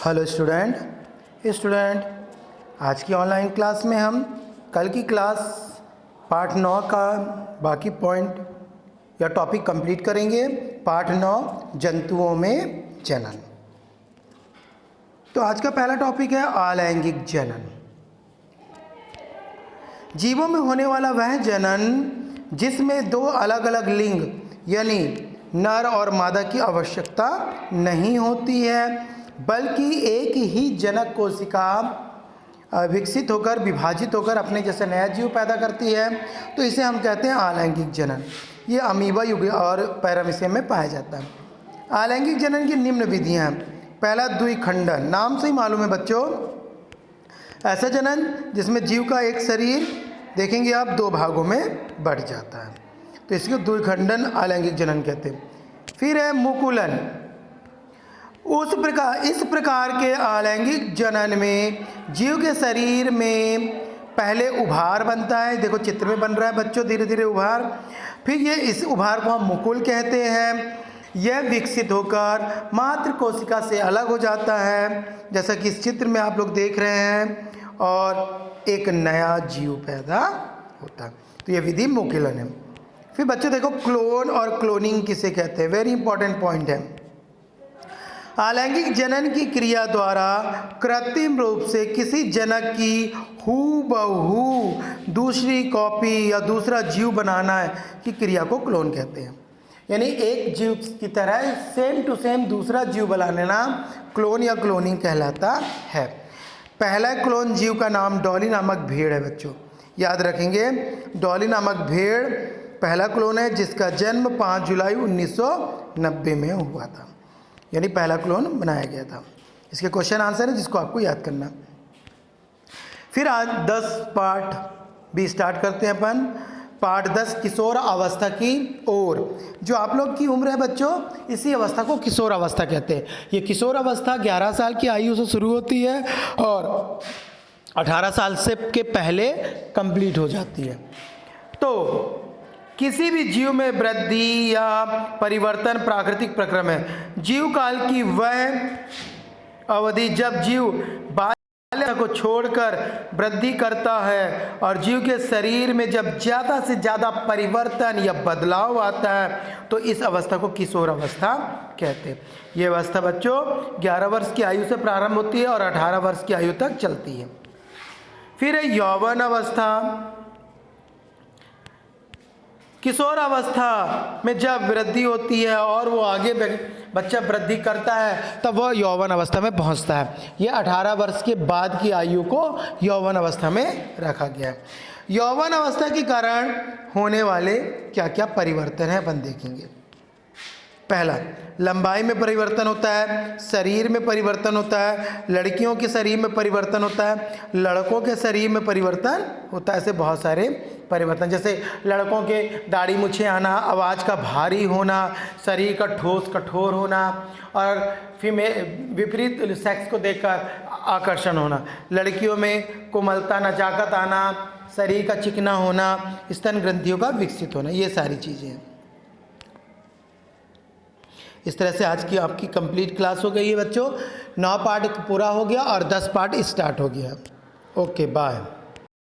Hello student, आज की online class में हम कल की क्लास पाठ 9 का बाकी पॉइंट या टॉपिक कंप्लीट करेंगे। पाठ 9 जंतुओं में जनन। तो आज का पहला टॉपिक है अलैंगिक जनन। जीवों में होने वाला वह जनन जिसमें दो अलग अलग लिंग यानी नर और मादा की आवश्यकता नहीं होती है, बल्कि एक ही जनक कोशिका विकसित होकर विभाजित होकर अपने जैसे नया जीव पैदा करती है, तो इसे हम कहते हैं अलैंगिक जनन। ये अमीबा युग और पैरामीशियम में पाया जाता है। अलैंगिक जनन की निम्न विधियाँ हैं। पहला द्विखंडन, नाम से ही मालूम है बच्चों, ऐसा जनन जिसमें जीव का एक शरीर देखेंगे आप दो भागों में बढ़ जाता है, तो इसको द्विखंडन अलैंगिक जनन कहते हैं। फिर है मुकुलन। इस प्रकार के अलैंगिक जनन में जीव के शरीर में पहले उभार बनता है, देखो चित्र में बन रहा है बच्चों धीरे धीरे उभार। फिर इस उभार को हम मुकुल कहते हैं। यह विकसित होकर मात्र कोशिका से अलग हो जाता है, जैसा कि इस चित्र में आप लोग देख रहे हैं, और एक नया जीव पैदा होता है। तो यह विधि मुकुलन है। फिर बच्चों देखो क्लोन और क्लोनिंग किसे कहते हैं, वेरी इंपॉर्टेंट पॉइंट है। अलैंगिक जनन की क्रिया द्वारा कृत्रिम रूप से किसी जनक की हूबहू दूसरी कॉपी या दूसरा जीव बनाना है की क्रिया को क्लोन कहते हैं। यानी एक जीव की तरह सेम टू सेम दूसरा जीव बना लेना क्लोन या क्लोनिंग कहलाता है। पहला क्लोन जीव का नाम डॉली नामक भेड़ है बच्चों, याद रखेंगे। डॉली नामक भेड़ पहला क्लोन है जिसका जन्म 5 जुलाई 1990 में हुआ था, यानी पहला क्लोन बनाया गया था। इसके क्वेश्चन आंसर है जिसको आपको याद करना। फिर आज 10 पार्ट भी स्टार्ट करते हैं अपन। पार्ट 10 किशोर अवस्था की ओर। जो आप लोग की उम्र है बच्चों, इसी अवस्था को किशोर अवस्था कहते हैं। ये किशोर अवस्था 11 साल की आयु से शुरू होती है और 18 साल से के पहले कंप्लीट हो जाती है। तो किसी भी जीव में वृद्धि या परिवर्तन प्राकृतिक प्रक्रम है। जीव काल की वह अवधि जब जीव बाल्य को छोड़कर वृद्धि करता है और जीव के शरीर में जब ज़्यादा से ज़्यादा परिवर्तन या बदलाव आता है, तो इस अवस्था को किशोर अवस्था कहते हैं। ये अवस्था बच्चों 11 वर्ष की आयु से प्रारंभ होती है और 18 वर्ष की आयु तक चलती है। फिर है यौवन अवस्था। किशोर अवस्था में जब वृद्धि होती है और वो आगे बच्चा वृद्धि करता है, तब वह यौवन अवस्था में पहुंचता है। ये 18 वर्ष के बाद की आयु को यौवन अवस्था में रखा गया है। यौवन अवस्था के कारण होने वाले क्या क्या परिवर्तन हैं अपन देखेंगे। पहला, लंबाई में परिवर्तन होता है, शरीर में परिवर्तन होता है, लड़कियों के शरीर में परिवर्तन होता है, लड़कों के शरीर में परिवर्तन होता है। ऐसे बहुत सारे परिवर्तन, जैसे लड़कों के दाढ़ी मूछें आना, आवाज़ का भारी होना, शरीर का ठोस कठोर होना, और विपरीत सेक्स को देखकर आकर्षण होना। लड़कियों में कोमलता नजाकत आना, शरीर का चिकना होना, स्तन ग्रंथियों का विकसित होना, ये सारी चीज़ें हैं। इस तरह से आज की आपकी कंप्लीट क्लास हो गई है बच्चों। 9 पार्ट पूरा हो गया और 10 पार्ट स्टार्ट हो गया। Okay bye.